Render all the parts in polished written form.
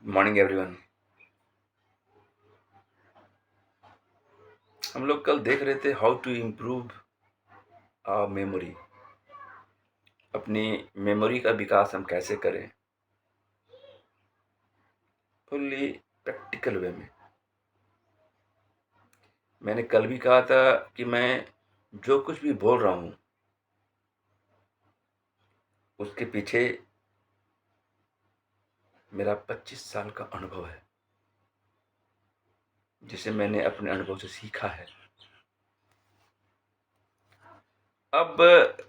Morning everyone. हम लोग कल देख रहे थे हाउ टू इम्प्रूव मेमोरी। अपनी मेमोरी का विकास हम कैसे करें फुल्ली प्रैक्टिकल वे में। मैंने कल भी कहा था कि मैं जो कुछ भी बोल रहा हूँ उसके पीछे मेरा 25 साल का अनुभव है, जिसे मैंने अपने अनुभव से सीखा है। अब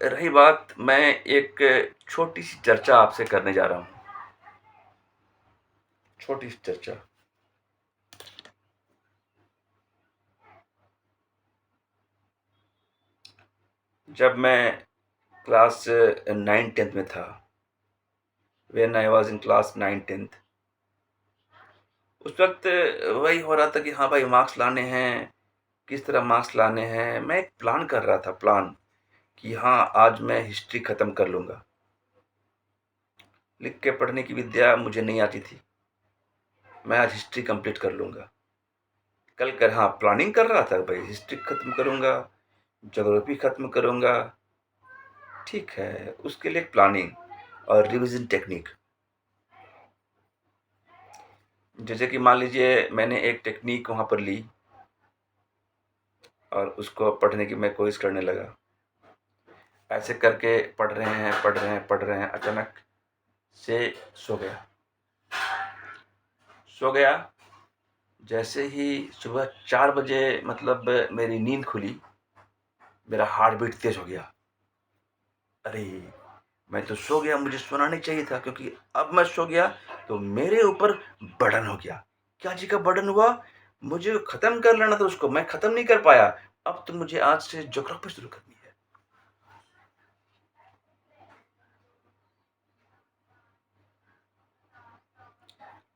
रही बात, मैं एक छोटी सी चर्चा आपसे करने जा रहा हूँ। छोटी सी चर्चा। जब मैं क्लास 9-10 में था, when I was in class 9-10, उस वक्त वही हो रहा था कि हाँ भाई, मार्क्स लाने हैं। किस तरह मार्क्स लाने हैं, मैं एक प्लान कर रहा था। प्लान कि हाँ, आज मैं हिस्ट्री ख़त्म कर लूँगा। लिख के पढ़ने की विद्या मुझे नहीं आती थी। मैं आज हिस्ट्री कंप्लीट कर लूँगा। कल कर हाँ, प्लानिंग कर रहा था भाई, हिस्ट्री ख़त्म करूँगा, ज्योग्राफी ख़त्म करूँगा। ठीक है, उसके लिए प्लानिंग और रिवीजन टेक्निक। जैसे कि मान लीजिए मैंने एक टेक्निक वहाँ पर ली और उसको पढ़ने की मैं कोशिश करने लगा। ऐसे करके पढ़ रहे हैं, पढ़ रहे हैं, पढ़ रहे हैं, अचानक से सो गया। सो गया। जैसे ही सुबह 4 बजे मतलब मेरी नींद खुली, मेरा हार्ट बीट तेज़ हो गया। अरे! मैं तो सो गया, मुझे सोना नहीं चाहिए था, क्योंकि अब मैं सो गया तो मेरे ऊपर बर्डन हो गया। क्या चीज़ का बर्डन हुआ? मुझे ख़त्म कर लेना था उसको, मैं ख़त्म नहीं कर पाया। अब तो मुझे आज से ज्योग्राफी शुरू करनी है।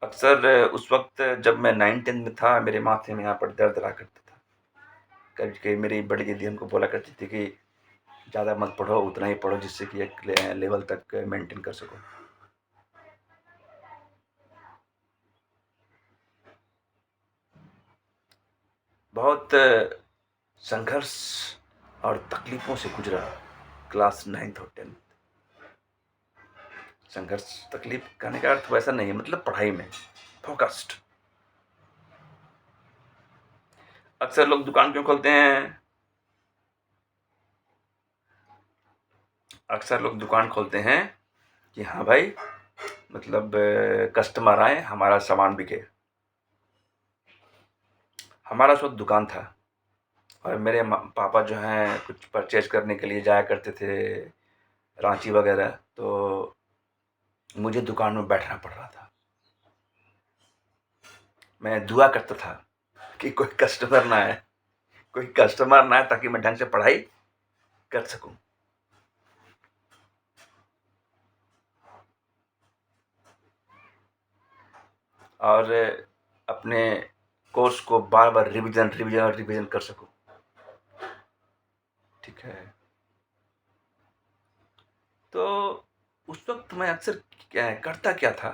अक्सर उस वक़्त जब मैं 9-10 में था, मेरे माथे में यहाँ पर दर्द रहा करता था। कभी-कभी मेरी बड़ी दीदी हमको बोला करती थी कि ज़्यादा मत पढ़ो, उतना ही पढ़ो जिससे कि एक लेवल तक मेंटेन कर सको। बहुत संघर्ष और तकलीफ़ों से गुज़रा क्लास 9th और 10th। संघर्ष, तकलीफ़ कहने का अर्थ वैसा नहीं है, मतलब पढ़ाई में फ़ोकस्ड। अक्सर लोग दुकान क्यों खोलते हैं? अक्सर लोग दुकान खोलते हैं कि हाँ भाई, मतलब कस्टमर आएँ, हमारा सामान बिके। हमारा उस वक़्त दुकान था और मेरे पापा जो हैं कुछ परचेज़ करने के लिए जाया करते थे रांची वग़ैरह, तो मुझे दुकान में बैठना पड़ रहा था। मैं दुआ करता था कि कोई कस्टमर ना आए, कोई कस्टमर ना आए, ताकि मैं ढंग से पढ़ाई कर सकूँ। और अपने कोर्स को बार-बार रिवीजन, रिवीजन और रिवीजन कर सकूँ। ठीक है। तो उस वक़्त मैं अक्सर क्या करता क्या था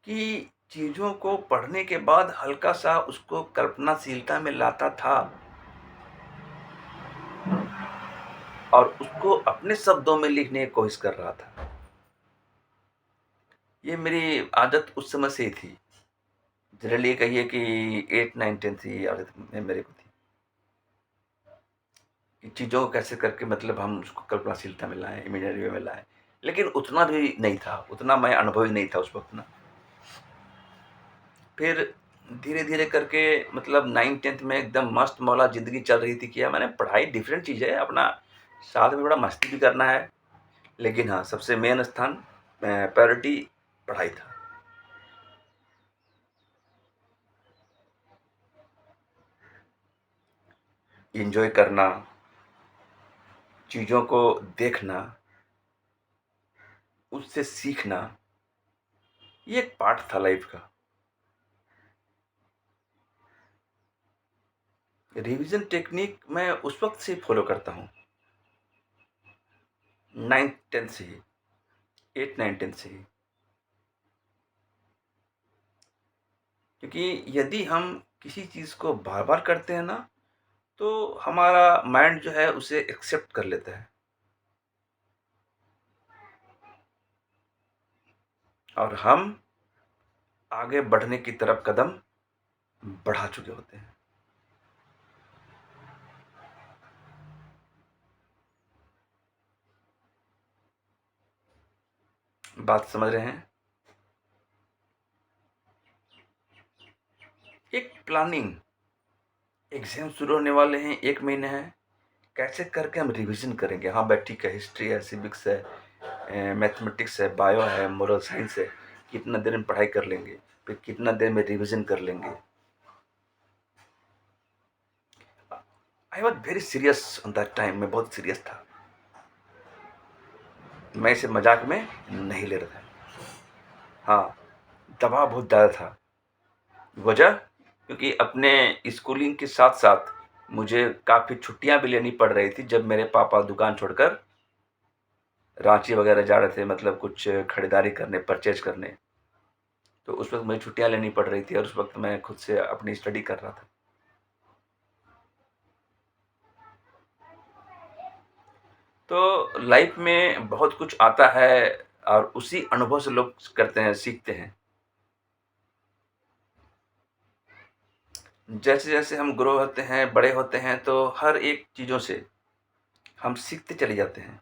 कि चीज़ों को पढ़ने के बाद हल्का-सा उसको कल्पनाशीलता में लाता था और उसको अपने शब्दों में लिखने की कोशिश कर रहा था। ये मेरी आदत उस समय से ही थी। जनरली कहिए कि 8, 9, 10 से ये आदत मेरे को थी कि चीज़ों को कैसे करके मतलब हम उसको कल्पनाशीलता में लाएँ, इमेजिनरी वे में लाएँ। लेकिन उतना भी नहीं था, उतना मैं अनुभवी नहीं था उस वक़्त ना। फिर धीरे-धीरे करके मतलब 9-10th में एकदम मस्त मौला ज़िंदगी चल रही थी। किया मैंने पढ़ाई डिफरेंट चीज़ है, अपना साथ में थोड़ा मस्ती भी करना है। लेकिन हाँ, सबसे मेन स्थान प्रायोरिटी पढ़ाई था। एन्जॉय करना, चीज़ों को देखना, उससे सीखना, ये एक पार्ट था लाइफ़ का। रिवीज़न टेक्नीक मैं उस वक़्त से फ़ॉलो करता हूँ, 9th-10th से ही, 8, 9, 10 से ही। क्योंकि यदि हम किसी चीज़ को बार-बार करते हैं ना, तो हमारा माइंड जो है उसे एक्सेप्ट कर लेता है और हम आगे बढ़ने की तरफ कदम बढ़ा चुके होते हैं। बात समझ रहे हैं? एक प्लानिंग, एग्ज़ाम शुरू होने वाले हैं, 1 महीने है, कैसे करके हम रिवीजन करेंगे? हाँ भाई ठीक है, हिस्ट्री है, सिविक्स है, मैथमेटिक्स है, बायो है, मोरल साइंस है, कितना देर में पढ़ाई कर लेंगे, फिर कितना देर में रिवीजन कर लेंगे। I was very serious on that time, मैं बहुत सीरियस था। मैं इसे मजाक में नहीं ले रहा था। हाँ, दबाव बहुत ज़्यादा था। वजह, क्योंकि अपने स्कूलिंग के साथ साथ मुझे काफ़ी छुट्टियां भी लेनी पड़ रही थी जब मेरे पापा दुकान छोड़कर रांची वगैरह जा रहे थे, मतलब कुछ खरीदारी करने, परचेज करने। तो उस वक्त मुझे छुट्टियां लेनी पड़ रही थी और उस वक्त मैं खुद से अपनी स्टडी कर रहा था। तो लाइफ में बहुत कुछ आता है और उसी अनुभव से लोग करते हैं, सीखते हैं। जैसे जैसे हम ग्रो होते हैं, बड़े होते हैं, तो हर एक चीज़ों से हम सीखते चले जाते हैं।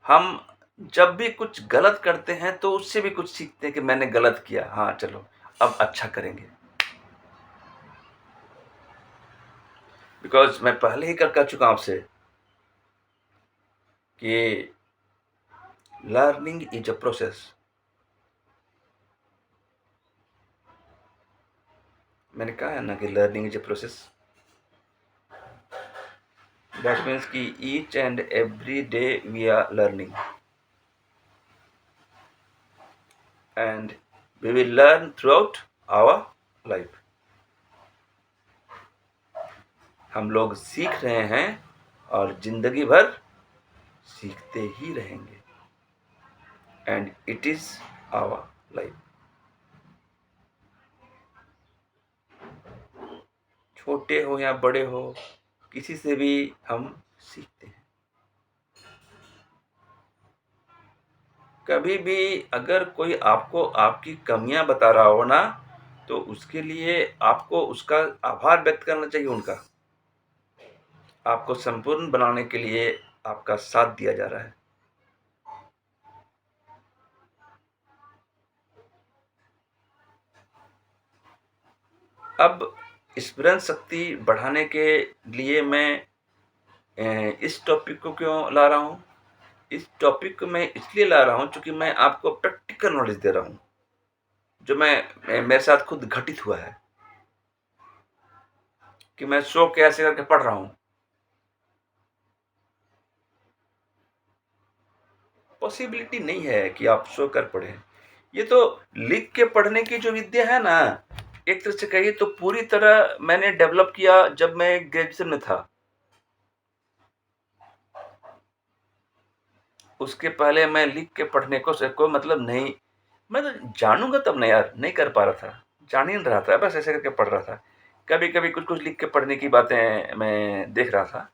हम जब भी कुछ गलत करते हैं तो उससे भी कुछ सीखते हैं कि मैंने गलत किया, हाँ चलो अब अच्छा करेंगे। बिकॉज मैं पहले ही कर चुका हूं आपसे कि लर्निंग इज अ प्रोसेस। मैंने कहा है ना कि learning is a process. That means कि each and every day we are learning and we will learn throughout our life. हम लोग सीख रहे हैं और जिंदगी भर सीखते ही रहेंगे and it is our life. छोटे हो या बड़े हो, किसी से भी हम सीखते हैं। कभी भी अगर कोई आपको आपकी कमियां बता रहा हो ना, तो उसके लिए आपको उसका आभार व्यक्त करना चाहिए उनका। आपको संपूर्ण बनाने के लिए आपका साथ दिया जा रहा है। अब स्मरण शक्ति बढ़ाने के लिए मैं इस टॉपिक को क्यों ला रहा हूँ? इस टॉपिक को मैं इसलिए ला रहा हूँ क्योंकि मैं आपको प्रैक्टिकल नॉलेज दे रहा हूँ, जो मेरे साथ खुद घटित हुआ है कि मैं शो कैसे करके पढ़ रहा हूँ। पॉसिबिलिटी नहीं है कि आप सो कर पढ़ें। ये तो लिख के पढ़ने की जो विद्या है ना, एक तरह से कहिए तो पूरी तरह मैंने डेवलप किया जब मैं ग्रेजुएशन में था। उसके पहले मैं लिख के पढ़ने को से कोई मतलब नहीं। मैं तो जानूँगा तब ना यार, नहीं कर पा रहा था। जान ही नहीं रहा था, बस ऐसे करके पढ़ रहा था। कभी-कभी कुछ-कुछ लिख के पढ़ने की बातें मैं देख रहा था।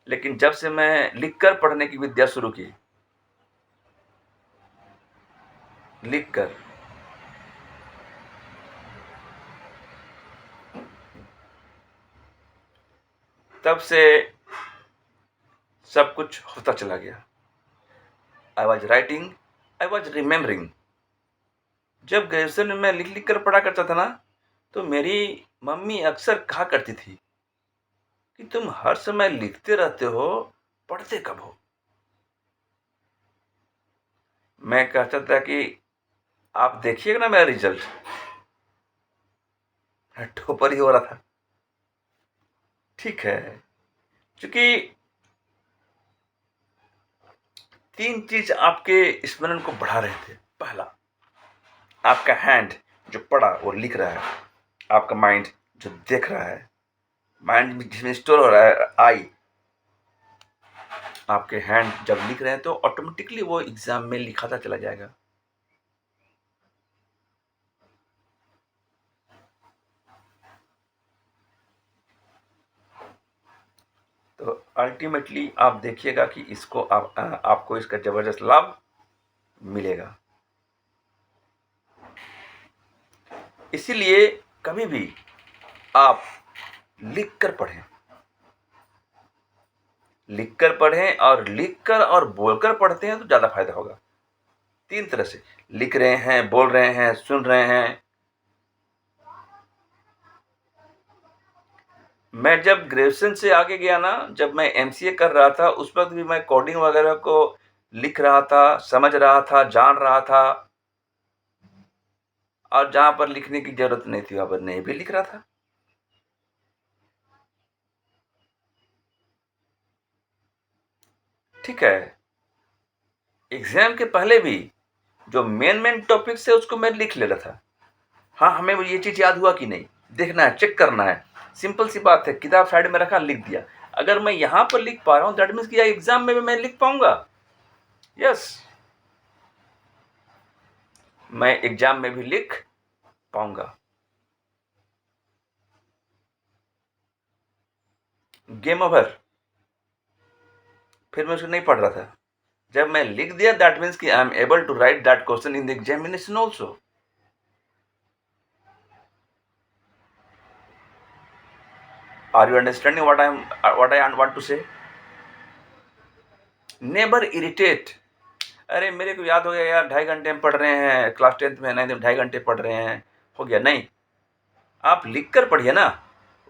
लेकिन जब से मैं लिख कर पढ़ने की विद्या शुरू की, लिख कर, तब से सब कुछ होता चला गया। I was writing, I was remembering. जब ग्रेजुएशन में मैं लिख लिख कर पढ़ा करता था ना, तो मेरी मम्मी अक्सर कहा करती थी कि तुम हर समय लिखते रहते हो, पढ़ते कब हो? मैं कहता था कि आप देखिएगा ना मेरा रिजल्ट, टॉपर ही हो रहा था। ठीक है, क्योंकि 3 चीज आपके स्मरण को बढ़ा रहे थे। पहला, आपका हैंड जो पढ़ा वो लिख रहा है, आपका माइंड जो देख रहा है, माइंड में जिसमें स्टोर हो रहा है आई, आपके हैंड जब लिख रहे हैं तो ऑटोमेटिकली वो एग्जाम में लिखाता चला जाएगा। तो अल्टीमेटली आप देखिएगा कि इसको आपको इसका ज़बरदस्त लाभ मिलेगा। इसीलिए कभी भी आप लिख कर पढ़ें, लिखकर पढ़ें, और लिखकर और बोलकर पढ़ते हैं तो ज़्यादा फायदा होगा। 3 तरह से, लिख रहे हैं, बोल रहे हैं, सुन रहे हैं। मैं जब ग्रेजुएशन से आगे गया ना, जब मैं एमसीए कर रहा था, उस वक़्त भी मैं कोडिंग वगैरह को लिख रहा था, समझ रहा था, जान रहा था, और जहाँ पर लिखने की ज़रूरत नहीं थी, वहाँ पर नहीं भी लिख रहा था। ठीक है, एग्ज़ाम के पहले भी जो मेन टॉपिक्स है उसको मैं लिख ले रहा था। हाँ, हमें वो ये चीज़ याद हुआ कि नहीं, देखना है, चेक करना है। सिंपल सी बात है, किताब साइड में रखा, लिख दिया। अगर मैं यहाँ पर लिख पा रहा हूँ, दैट मीन्स कि एग्ज़ाम में भी मैं लिख पाऊँगा। यस, मैं एग्ज़ाम में भी लिख पाऊँगा। Game over. फिर मैं उसको नहीं पढ़ रहा था। जब मैं लिख दिया, दैट मीन्स कि I am able to write that question in the examination also. Are you understanding what I want to say? Never irritate. अरे मेरे को याद हो गया यार, 2.5 घंटे में पढ़ रहे हैं, क्लास 10th में, नहीं तो 2.5 घंटे पढ़ रहे हैं, हो गया। नहीं, आप लिख कर पढ़िए ना,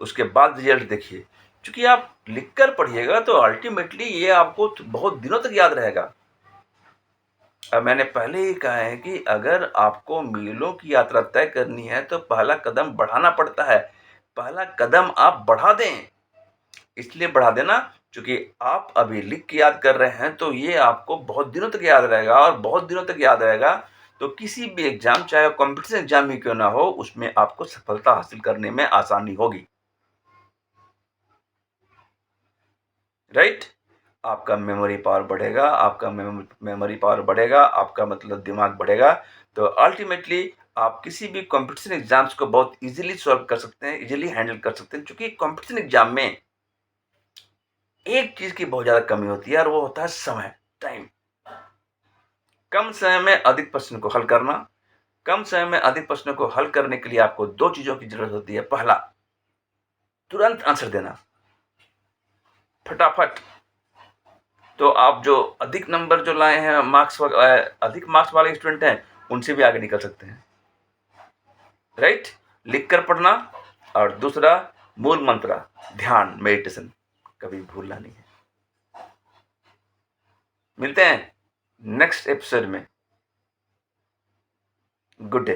उसके बाद रिजल्ट देखिए। क्योंकि आप लिख कर पढ़िएगा तो अल्टीमेटली ये आपको बहुत दिनों तक याद रहेगा। अब मैंने पहले ही कहा है कि अगर आपको मीलों की यात्रा तय करनी है तो पहला कदम बढ़ाना पड़ता है। पहला कदम आप बढ़ा दें। इसलिए बढ़ा देना क्योंकि आप अभी लिख के याद कर रहे हैं, तो ये आपको बहुत दिनों तक याद रहेगा, और बहुत दिनों तक याद रहेगा तो किसी भी एग्जाम, चाहे कॉम्पिटिशन एग्जाम ही क्यों ना हो, उसमें आपको सफलता हासिल करने में आसानी होगी। राइट? आपका मेमोरी पावर बढ़ेगा, आपका मेमोरी पावर बढ़ेगा, आपका मतलब दिमाग बढ़ेगा, तो अल्टीमेटली आप किसी भी कॉम्पिटिशन एग्जाम्स को बहुत इजीली सॉल्व कर सकते हैं, इजीली हैंडल कर सकते हैं। क्योंकि कॉम्पिटिशन एग्जाम में एक चीज की बहुत ज्यादा कमी होती है, और वो होता है समय, टाइम। कम समय में अधिक प्रश्न को हल करना। कम समय में अधिक प्रश्नों को हल करने के लिए आपको 2 चीजों की जरूरत होती है। पहला, तुरंत आंसर देना, फटाफट। तो आप जो अधिक नंबर जो लाए हैं, अधिक मार्क्स वाले स्टूडेंट हैं, उनसे भी आगे निकल सकते हैं। राइट? लिख कर पढ़ना। और दूसरा, मूल मंत्र, ध्यान, मेडिटेशन, कभी भूलना नहीं है। मिलते हैं नेक्स्ट एपिसोड में। Good day.